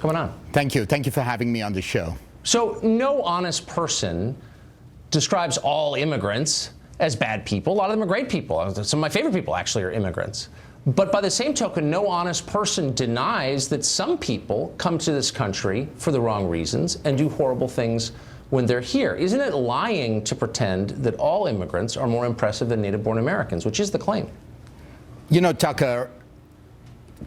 Coming on. Thank you. Thank you for having me on the show. So no honest person describes all immigrants as bad people. A lot of them are great people. Some of my favorite people actually are immigrants. But by the same token, no honest person denies that some people come to this country for the wrong reasons and do horrible things when they're here. Isn't it lying to pretend that all immigrants are more impressive than native-born Americans, which is the claim? You know, Tucker,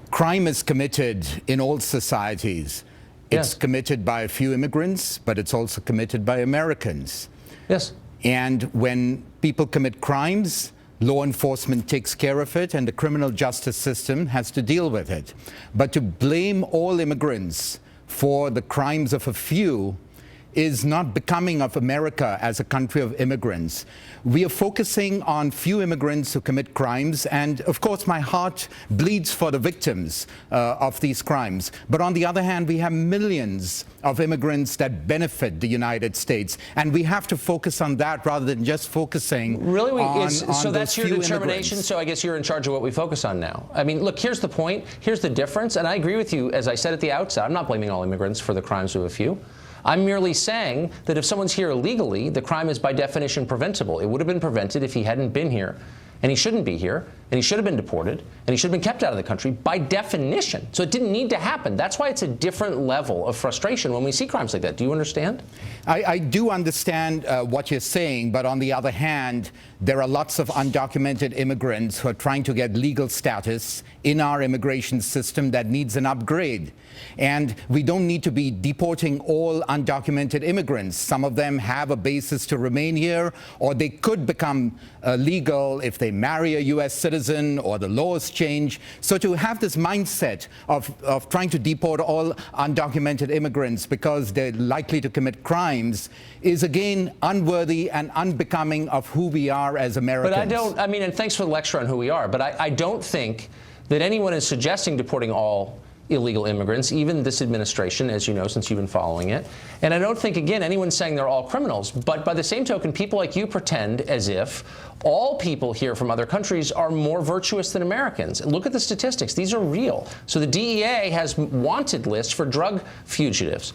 crime is committed in all societies. It's committed by a few immigrants, but it's also committed by Americans. Yes. And when people commit crimes, law enforcement takes care of it, and the criminal justice system has to deal with it. But to blame all immigrants for the crimes of a few is not becoming of America as a country of immigrants. We are focusing on few immigrants who commit crimes, and of course my heart bleeds for the victims of these crimes. But on the other hand, we have millions of immigrants that benefit the United States, and we have to focus on that rather than just focusing on so that's your determination, immigrants. So I guess you're in charge of what we focus on now. I mean, look, here's the point, here's the difference, and I agree with you, as I said at the outset, I'm not blaming all immigrants for the crimes of a few. I'm merely saying that if someone's here illegally, the crime is by definition preventable. It would have been prevented if he hadn't been here, and he shouldn't be here, and he should have been deported, and he should have been kept out of the country by definition. So it didn't need to happen. That's why it's a different level of frustration when we see crimes like that. Do you understand? I do understand what you're saying, but on the other hand, there are lots of undocumented immigrants who are trying to get legal status in our immigration system that needs an upgrade. And we don't need to be deporting all undocumented immigrants. Some of them have a basis to remain here, or they could become legal if they marry a U.S. citizen or the laws change. So to have this mindset of trying to deport all undocumented immigrants because they're likely to commit crimes is, again, unworthy and unbecoming of who we are as Americans. But I mean, and thanks for the lecture on who we are, but I don't think that anyone is suggesting deporting all illegal immigrants, even this administration, as you know, since you've been following it. And I don't think, again, anyone's saying they're all criminals. But by the same token, people like you pretend as if all people here from other countries are more virtuous than Americans. Look at the statistics. These are real. So the DEA has wanted lists for drug fugitives.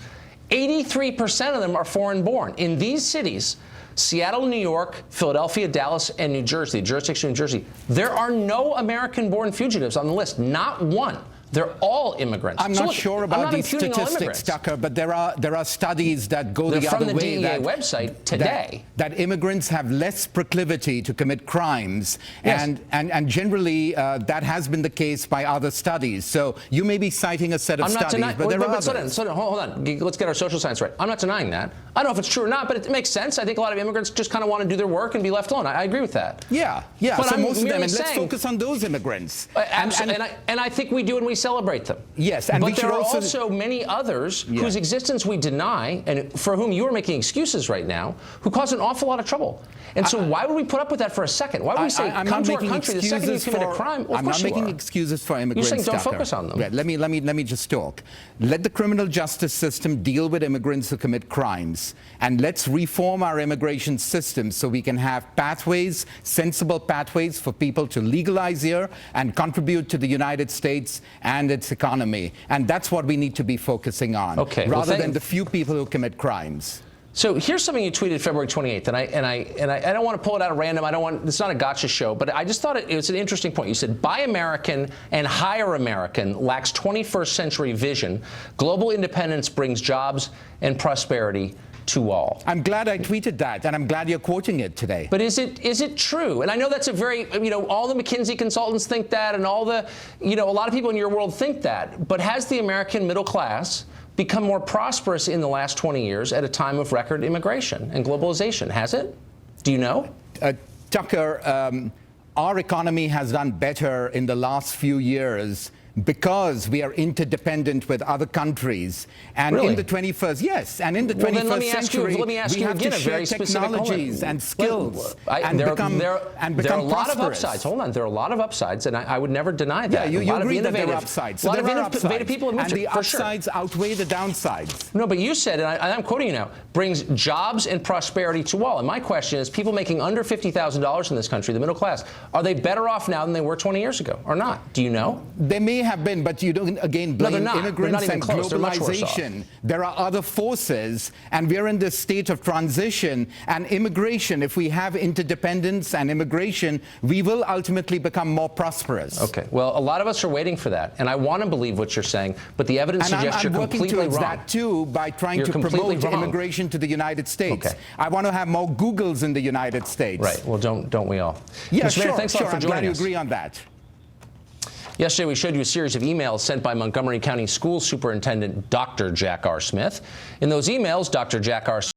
83% of them are foreign-born. In these cities, Seattle, New York, Philadelphia, Dallas, and New Jersey, jurisdiction of New Jersey, there are no American-born fugitives on the list, not one. They're all immigrants. I'm not sure about these statistics, Tucker, but there are studies that go the other way. From the DEA website today. That immigrants have less proclivity to commit crimes, yes. and generally that has been the case by other studies. So you may be citing a set of studies, but there are others. Hold on. Let's get our social science right. I'm not denying that. I don't know if it's true or not, but it makes sense. I think a lot of immigrants just kind of want to do their work and be left alone. I agree with that. Yeah. But so most of them, and let's focus on those immigrants. Absolutely. And I think we do, and we celebrate them. Yes, and but there are also many others whose existence we deny, and for whom you are making excuses right now, who cause an awful lot of trouble. And so why would we put up with that for a second? Why would we say, come to our country the second you commit a crime? Well, I'm not making excuses for immigrants. You're saying don't focus on them. Yeah, let me just talk. Let the criminal justice system deal with immigrants who commit crimes, and let's reform our immigration system so we can have pathways, sensible pathways for people to legalize here and contribute to the United States and its economy. And that's what we need to be focusing on, rather than the few people who commit crimes. So here's something you tweeted February 28th, and I don't want to pull it out at random. It's not a gotcha show, but I just thought it was an interesting point. You said, "Buy American and hire American lacks 21st century vision. Global independence brings jobs and prosperity to all." I'm glad I tweeted that, and I'm glad you're quoting it today. But is it true? And I know that's a very, all the McKinsey consultants think that, and all the, a lot of people in your world think that. But has the American middle class become more prosperous in the last 20 years at a time of record immigration and globalization? Has it? Do you know? Tucker, our economy has done better in the last few years because we are interdependent with other countries. And in the 21st, yes, and in the 21st century, we have to share technologies and skills and become prosperous. There are a lot of upsides. Hold on, there are a lot of upsides, and I would never deny that. Yeah, you agree that there are upsides. A lot of innovative people have moved here, and the upsides outweigh the downsides. No, but you said, and I'm quoting you now, brings jobs and prosperity to all. And my question is, people making under $50,000 in this country, the middle class, are they better off now than they were 20 years ago, or not? Do you know? They may have been, but you don't, again, blame they're not. immigrants They're not even and close. They're much worse off. globalization. There are other forces, and we're in this state of transition. And immigration, if we have interdependence and immigration, we will ultimately become more prosperous. Okay. Well, a lot of us are waiting for that, and I want to believe what you're saying, but the evidence suggests you're completely I'm working towards wrong. that too by trying You're to completely promote wrong. immigration to the United States. Okay. I want to have more Googles in the United States. Right. Well, don't we all? Yeah, Mr. Mayor, sure. thanks a lot for I'm glad joining you us. agree on that. Yesterday, we showed you a series of emails sent by Montgomery County School Superintendent Dr. Jack R. Smith. In those emails, Dr. Jack R.